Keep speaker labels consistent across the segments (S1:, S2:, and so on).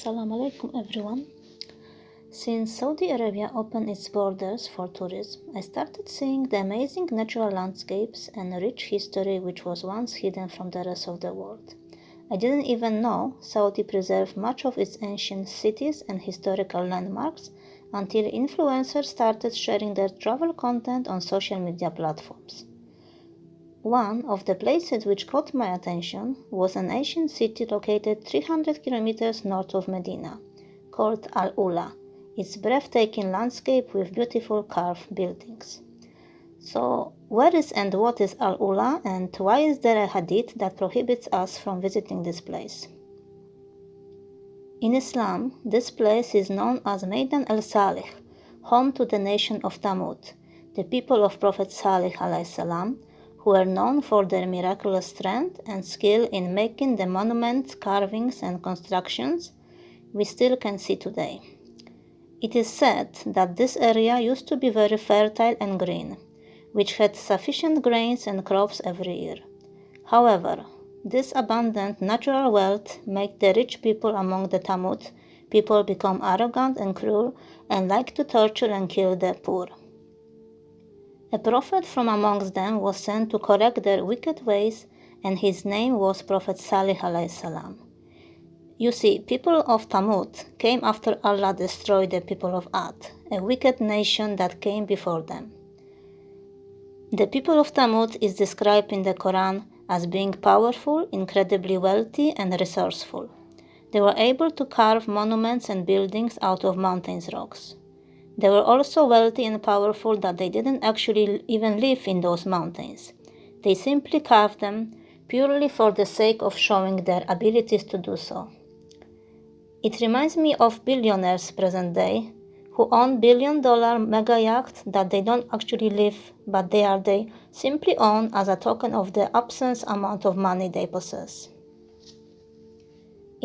S1: Assalamu alaikum everyone. Since Saudi Arabia opened its borders for tourism, I started seeing the amazing natural landscapes and rich history which was once hidden from the rest of the world. I didn't even know Saudi preserved much of its ancient cities and historical landmarks until influencers started sharing their travel content on social media platforms. One of the places which caught my attention was an ancient city located 300 kilometers north of Medina, called Al-Ula, its breathtaking landscape with beautiful carved buildings. So, where is and what is Al-Ula, and why is there a hadith that prohibits us from visiting this place? In Islam, this place is known as Maidan al-Salih, home to the nation of Thamud, the people of Prophet Salih alayhi salam, who were known for their miraculous strength and skill in making the monuments, carvings, and constructions we still can see today. It is said that this area used to be very fertile and green, which had sufficient grains and crops every year. However, this abundant natural wealth made the rich people among the Thamud people become arrogant and cruel and like to torture and kill the poor. A prophet from amongst them was sent to correct their wicked ways, and his name was Prophet Salih alayhi salam. You see, people of Thamud came after Allah destroyed the people of Ad, a wicked nation that came before them. The people of Thamud is described in the Quran as being powerful, incredibly wealthy, and resourceful. They were able to carve monuments and buildings out of mountains' rocks. They were also wealthy and powerful that they didn't actually even live in those mountains. They simply carved them purely for the sake of showing their abilities to do so. It reminds me of billionaires present day who own billion-dollar mega yachts that they don't actually live, but they simply own as a token of the absence amount of money they possess.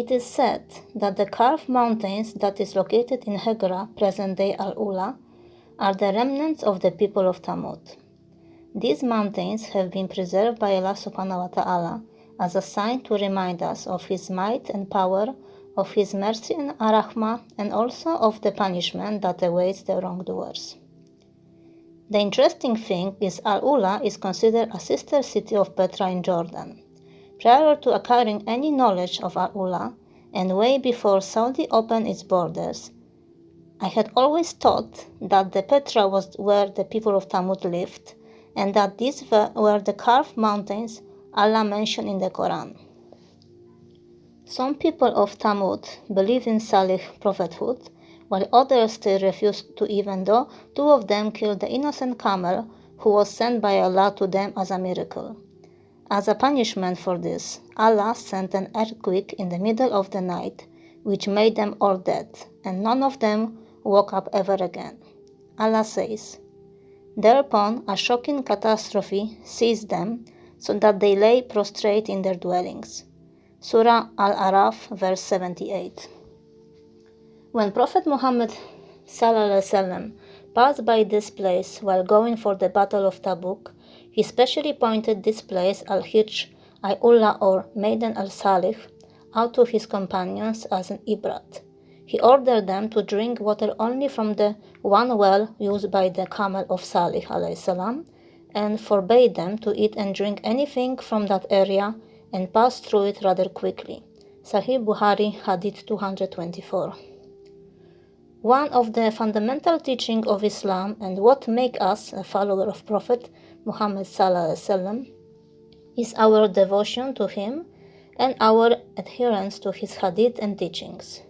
S1: It is said that the carved mountains that is located in Hegra, present-day Al-Ula, are the remnants of the people of Thamud. These mountains have been preserved by Allah subhanahu wa ta'ala as a sign to remind us of His might and power, of His mercy and rahmah, and also of the punishment that awaits the wrongdoers. The interesting thing is Al-Ula is considered a sister city of Petra in Jordan. Prior to acquiring any knowledge of Al-Ula, and way before Saudi opened its borders, I had always thought that the Petra was where the people of Thamud lived, and that these were the carved mountains Allah mentioned in the Quran. Some people of Thamud believe in Salih prophethood, while others still refuse to, even though two of them killed the innocent camel who was sent by Allah to them as a miracle. As a punishment for this, Allah sent an earthquake in the middle of the night, which made them all dead, and none of them woke up ever again. Allah says, "Thereupon a shocking catastrophe seized them, so that they lay prostrate in their dwellings." Surah Al-Araf, verse 78. When Prophet Muhammad ﷺ passed by this place while going for the Battle of Tabuk, he specially pointed this place Al-Hijr, Al-Ula or Maidan al-Salih out to his companions as an ibrat. He ordered them to drink water only from the one well used by the camel of Salih alayhi salam, and forbade them to eat and drink anything from that area and pass through it rather quickly. Sahih Bukhari, Hadith 224. One of the fundamental teachings of Islam and what make us a follower of Prophet Muhammad ﷺ is our devotion to him and our adherence to his hadith and teachings.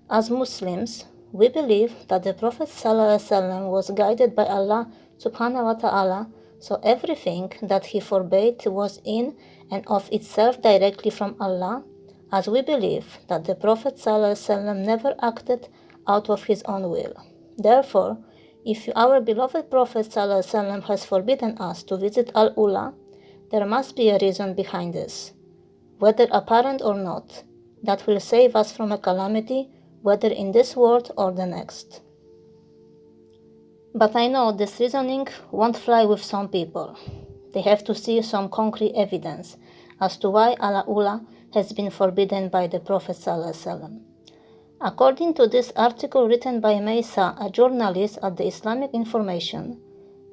S1: As Muslims, we believe that the Prophet ﷺ was guided by Allah subhanahu wa ta'ala, so everything that he forbade was in and of itself directly from Allah, as we believe that the Prophet ﷺ never acted out of his own will. Therefore, if our beloved Prophet ﷺ has forbidden us to visit Al-Ula, there must be a reason behind this, whether apparent or not, that will save us from a calamity, whether in this world or the next. But I know this reasoning won't fly with some people. They have to see some concrete evidence as to why Al-Ula has been forbidden by the Prophet ﷺ. According to this article written by Maysa, a journalist at the Islamic Information,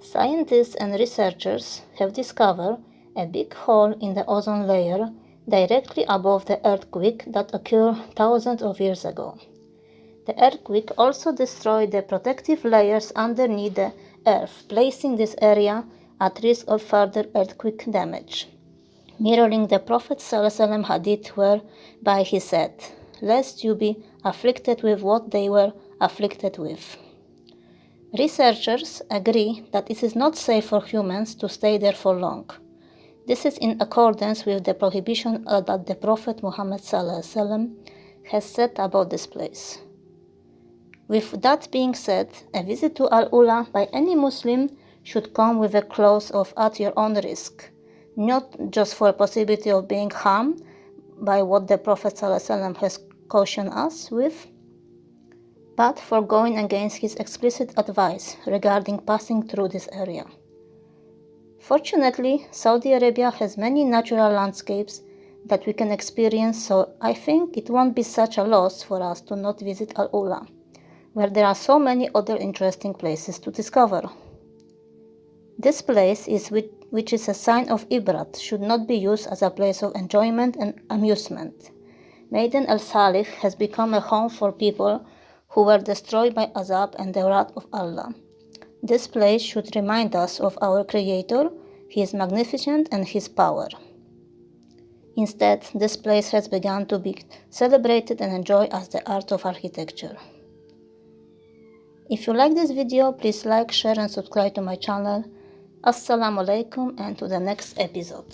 S1: scientists and researchers have discovered a big hole in the ozone layer directly above the earthquake that occurred thousands of years ago. The earthquake also destroyed the protective layers underneath the earth, placing this area at risk of further earthquake damage, mirroring the Prophet ﷺ hadith whereby he said, "Lest you be afflicted with what they were afflicted with." Researchers agree that it is not safe for humans to stay there for long. This is in accordance with the prohibition that the Prophet Muhammad ﷺ has said about this place. With that being said, a visit to Al-Ula by any Muslim should come with a clause of at your own risk, not just for a possibility of being harmed by what the Prophet ﷺ has cautioned us with, but for going against his explicit advice regarding passing through this area. Fortunately, Saudi Arabia has many natural landscapes that we can experience, so I think it won't be such a loss for us to not visit Al-Ula, where there are so many other interesting places to discover. This place, which is a sign of Ibrat, should not be used as a place of enjoyment and amusement. Maidan al-Salih has become a home for people who were destroyed by Azab and the wrath of Allah. This place should remind us of our Creator, His magnificence and His power. Instead, this place has begun to be celebrated and enjoyed as the art of architecture. If you like this video, please like, share and subscribe to my channel. Assalamu alaikum and to the next episode.